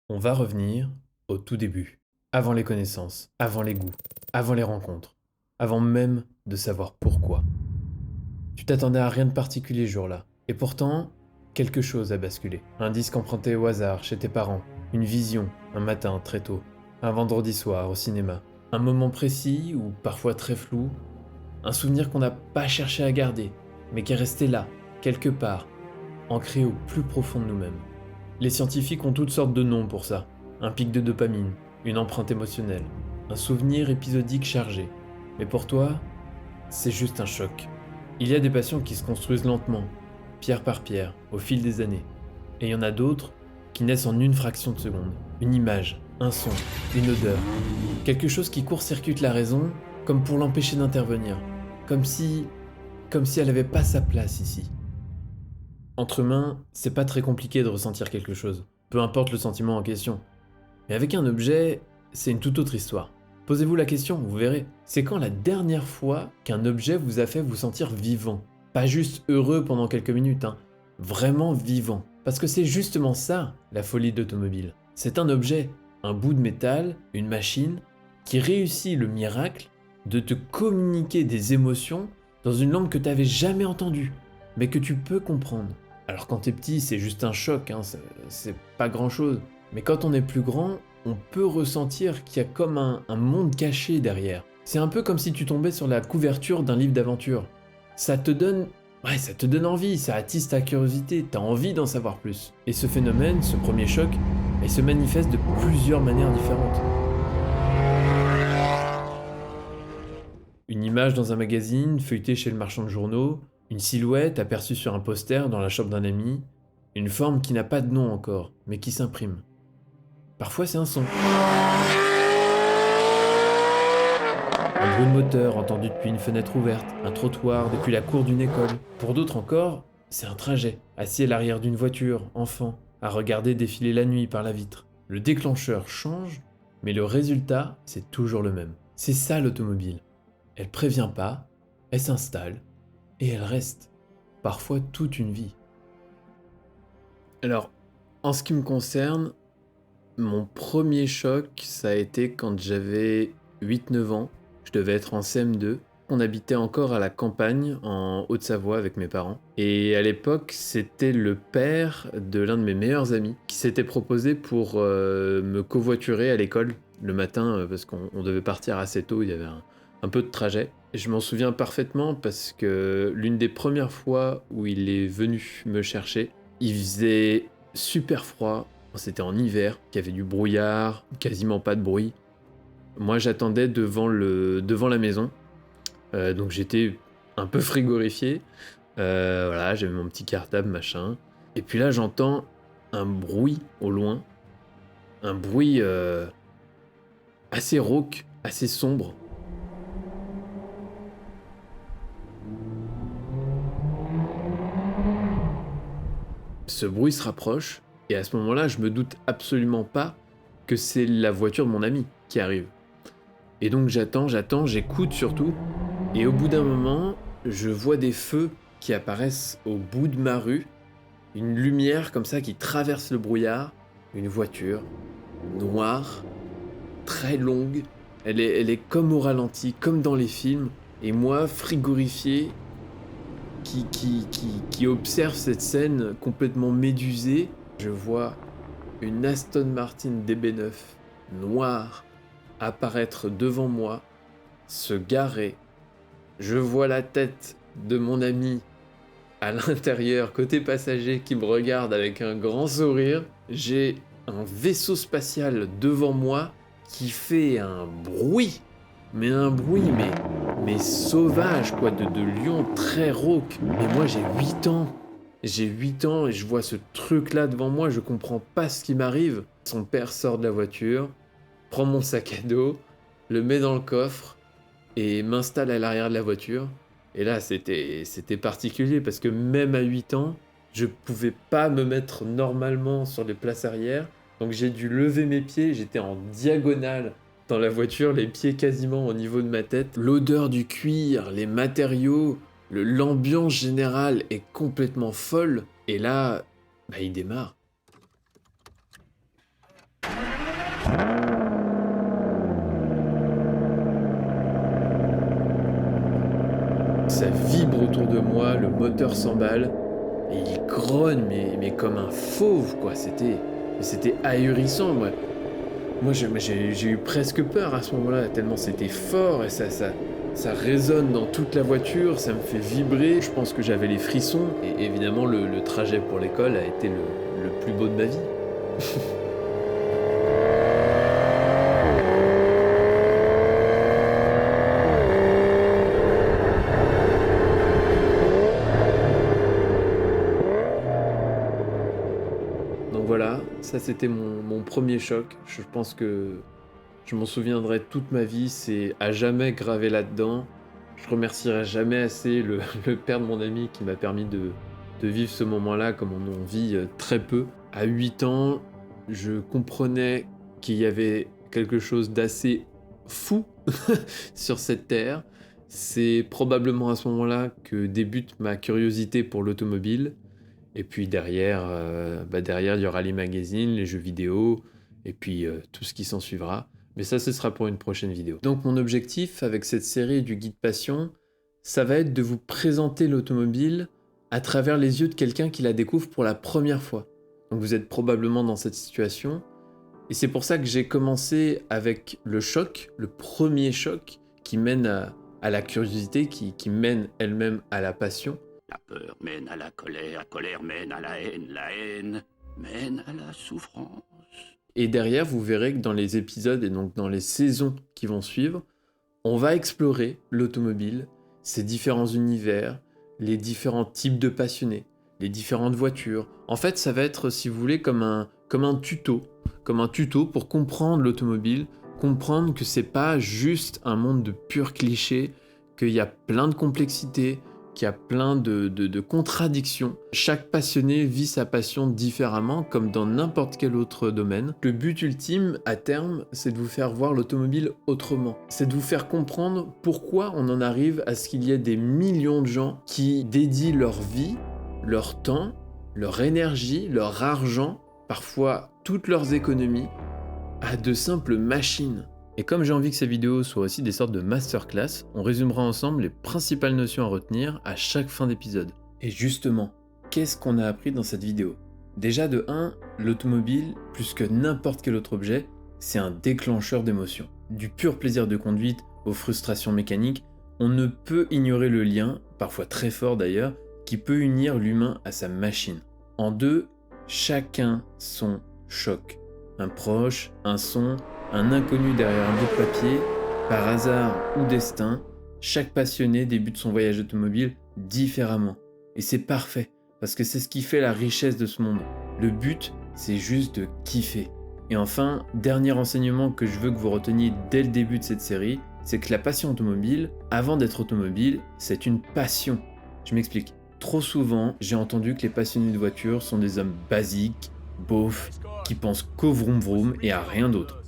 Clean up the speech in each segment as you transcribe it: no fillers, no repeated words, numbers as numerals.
On va revenir au tout début, avant les connaissances, avant les goûts, avant les rencontres, avant même de savoir pourquoi. Tu t'attendais à rien de particulier ce jour-là, et pourtant, quelque chose a basculé. Un disque emprunté au hasard chez tes parents, une vision, un matin très tôt, un vendredi soir au cinéma, un moment précis ou parfois très flou, un souvenir qu'on n'a pas cherché à garder, mais qui est resté là, quelque part, ancré au plus profond de nous-mêmes. Les scientifiques ont toutes sortes de noms pour ça. Un pic de dopamine, une empreinte émotionnelle, un souvenir épisodique chargé. Mais pour toi, c'est juste un choc. Il y a des passions qui se construisent lentement, pierre par pierre, au fil des années. Et il y en a d'autres qui naissent en une fraction de seconde. Une image, un son, une odeur. Quelque chose qui court-circuite la raison, comme pour l'empêcher d'intervenir. Comme si... comme si elle n'avait pas sa place ici. Entre humains, c'est pas très compliqué de ressentir quelque chose, peu importe le sentiment en question. Mais avec un objet, c'est une toute autre histoire. Posez-vous la question, vous verrez. C'est quand la dernière fois qu'un objet vous a fait vous sentir vivant? Pas juste heureux pendant quelques minutes, hein. Vraiment vivant. Parce que c'est justement ça, la folie d'automobile. C'est un objet, un bout de métal, une machine, qui réussit le miracle de te communiquer des émotions dans une langue que tu n'avais jamais entendue, mais que tu peux comprendre. Alors quand t'es petit, c'est juste un choc, hein, c'est pas grand chose. Mais quand on est plus grand, on peut ressentir qu'il y a comme un monde caché derrière. C'est un peu comme si tu tombais sur la couverture d'un livre d'aventure. Ça te donne... Ouais, ça te donne envie, ça attise ta curiosité, t'as envie d'en savoir plus. Et ce phénomène, ce premier choc, il se manifeste de plusieurs manières différentes. Une image dans un magazine, feuilletée chez le marchand de journaux, une silhouette aperçue sur un poster dans la chambre d'un ami, une forme qui n'a pas de nom encore, mais qui s'imprime. Parfois c'est un son, un bruit de moteur entendu depuis une fenêtre ouverte, un trottoir depuis la cour d'une école. Pour d'autres encore, c'est un trajet, assis à l'arrière d'une voiture, enfant, à regarder défiler la nuit par la vitre. Le déclencheur change, mais le résultat, c'est toujours le même. C'est ça l'automobile. Elle prévient pas, elle s'installe, et elle reste. Parfois toute une vie. Alors, en ce qui me concerne, mon premier choc, ça a été quand j'avais 8-9 ans. Je devais être en CM2. On habitait encore à la campagne, en Haute-Savoie, avec mes parents. Et à l'époque, c'était le père de l'un de mes meilleurs amis qui s'était proposé pour me covoiturer à l'école le matin, parce qu'on devait partir assez tôt, il y avait un peu de trajet. Et je m'en souviens parfaitement parce que l'une des premières fois où il est venu me chercher, il faisait super froid. C'était en hiver, qu'il y avait du brouillard, quasiment pas de bruit. Moi, j'attendais devant la maison, donc j'étais un peu frigorifié. Voilà, j'avais mon petit cartable, machin. Et puis là, j'entends un bruit au loin, un bruit assez rauque, assez sombre. Ce bruit se rapproche, et à ce moment-là, je me doute absolument pas que c'est la voiture de mon ami qui arrive. Et donc j'attends, j'écoute surtout, et au bout d'un moment, je vois des feux qui apparaissent au bout de ma rue, une lumière comme ça qui traverse le brouillard, une voiture noire, très longue, elle est comme au ralenti, comme dans les films, et moi, frigorifié, qui observe cette scène complètement médusée, je vois une Aston Martin DB9 noire apparaître devant moi, se garer. Je vois la tête de mon ami à l'intérieur, côté passager, qui me regarde avec un grand sourire. J'ai un vaisseau spatial devant moi qui fait un bruit, mais un bruit, mais sauvage, quoi, de lion très rauque. Mais moi, j'ai 8 ans. J'ai 8 ans et je vois ce truc-là devant moi, je comprends pas ce qui m'arrive. Son père sort de la voiture, prend mon sac à dos, le met dans le coffre et m'installe à l'arrière de la voiture. Et là, c'était particulier parce que même à 8 ans, je pouvais pas me mettre normalement sur les places arrière. Donc j'ai dû lever mes pieds, j'étais en diagonale dans la voiture, les pieds quasiment au niveau de ma tête. L'odeur du cuir, les matériaux, l'ambiance générale est complètement folle. Et là, bah, il démarre. Ça vibre autour de moi, le moteur s'emballe, et il grogne, mais comme un fauve, quoi. C'était ahurissant, moi. J'ai eu presque peur à ce moment-là, tellement c'était fort, et ça résonne dans toute la voiture, ça me fait vibrer. Je pense que j'avais les frissons, et évidemment, le trajet pour l'école a été le plus beau de ma vie. Donc voilà, ça c'était mon premier choc. Je pense que je m'en souviendrai toute ma vie, c'est à jamais gravé là-dedans. Je remercierai jamais assez le père de mon ami qui m'a permis de vivre ce moment-là comme on en vit très peu. À 8 ans, je comprenais qu'il y avait quelque chose d'assez fou sur cette terre. C'est probablement à ce moment-là que débute ma curiosité pour l'automobile. Et puis derrière, il y aura les magazines, les jeux vidéo, et puis tout ce qui s'en suivra. Mais ça, ce sera pour une prochaine vidéo. Donc mon objectif avec cette série du Guide Passion, ça va être de vous présenter l'automobile à travers les yeux de quelqu'un qui la découvre pour la première fois. Donc vous êtes probablement dans cette situation. Et c'est pour ça que j'ai commencé avec le choc, le premier choc qui mène à la curiosité, qui mène elle-même à la passion. La peur mène à la colère mène à la haine mène à la souffrance. Et derrière, vous verrez que dans les épisodes et donc dans les saisons qui vont suivre, on va explorer l'automobile, ses différents univers, les différents types de passionnés, les différentes voitures. En fait, ça va être, si vous voulez, comme un tuto pour comprendre l'automobile, comprendre que c'est pas juste un monde de purs clichés, qu'il y a plein de complexités, qu'il y a plein de contradictions. Chaque passionné vit sa passion différemment, comme dans n'importe quel autre domaine. Le but ultime, à terme, c'est de vous faire voir l'automobile autrement. C'est de vous faire comprendre pourquoi on en arrive à ce qu'il y ait des millions de gens qui dédient leur vie, leur temps, leur énergie, leur argent, parfois toutes leurs économies, à de simples machines. Et comme j'ai envie que ces vidéos soient aussi des sortes de masterclass, on résumera ensemble les principales notions à retenir à chaque fin d'épisode. Et justement, qu'est-ce qu'on a appris dans cette vidéo? Déjà de 1, l'automobile, plus que n'importe quel autre objet, c'est un déclencheur d'émotions. Du pur plaisir de conduite aux frustrations mécaniques, on ne peut ignorer le lien, parfois très fort d'ailleurs, qui peut unir l'humain à sa machine. En 2, chacun son choc. Un proche, un son, un inconnu derrière un bout de papier, par hasard ou destin, chaque passionné débute son voyage automobile différemment. Et c'est parfait, parce que c'est ce qui fait la richesse de ce monde. Le but, c'est juste de kiffer. Et enfin, dernier enseignement que je veux que vous reteniez dès le début de cette série, c'est que la passion automobile, avant d'être automobile, c'est une passion. Je m'explique. Trop souvent, j'ai entendu que les passionnés de voitures sont des hommes basiques, beaufs, qui pensent qu'au vroom vroom et à rien d'autre.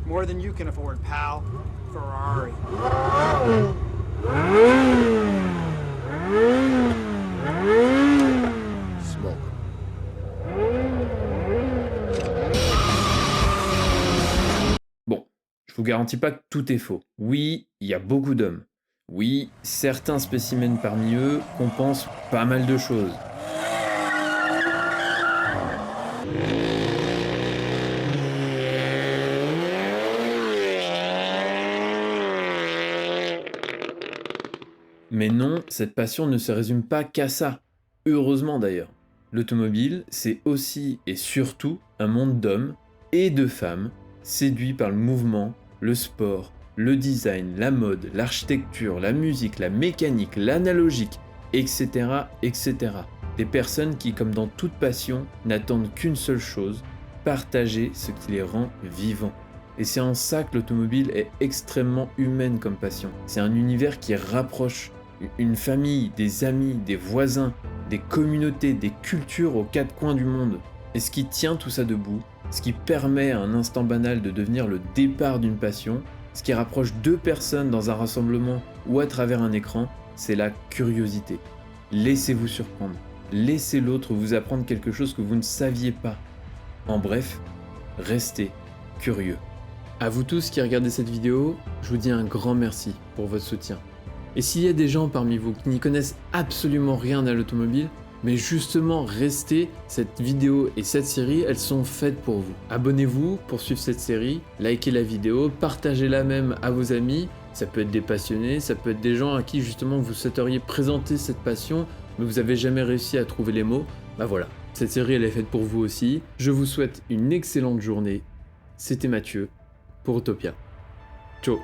More than you can afford, pal. Ferrari. Smoke. Bon, je vous garantis pas que tout est faux. Oui, il y a beaucoup d'hommes. Oui, certains spécimens parmi eux compensent pas mal de choses. Mais non, cette passion ne se résume pas qu'à ça. Heureusement d'ailleurs. L'automobile, c'est aussi et surtout un monde d'hommes et de femmes séduits par le mouvement, le sport, le design, la mode, l'architecture, la musique, la mécanique, l'analogique, etc., etc. Des personnes qui, comme dans toute passion, n'attendent qu'une seule chose, partager ce qui les rend vivants. Et c'est en ça que l'automobile est extrêmement humaine comme passion. C'est un univers qui rapproche une famille, des amis, des voisins, des communautés, des cultures aux quatre coins du monde. Et ce qui tient tout ça debout, ce qui permet à un instant banal de devenir le départ d'une passion, ce qui rapproche deux personnes dans un rassemblement ou à travers un écran, c'est la curiosité. Laissez-vous surprendre. Laissez l'autre vous apprendre quelque chose que vous ne saviez pas. En bref, restez curieux. À vous tous qui regardez cette vidéo, je vous dis un grand merci pour votre soutien. Et s'il y a des gens parmi vous qui n'y connaissent absolument rien à l'automobile, mais justement restez, cette vidéo et cette série, elles sont faites pour vous. Abonnez-vous pour suivre cette série, likez la vidéo, partagez-la même à vos amis, ça peut être des passionnés, ça peut être des gens à qui justement vous souhaiteriez présenter cette passion, mais vous avez jamais réussi à trouver les mots. Bah voilà, cette série elle est faite pour vous aussi. Je vous souhaite une excellente journée. C'était Mathieu pour Utopia. Ciao.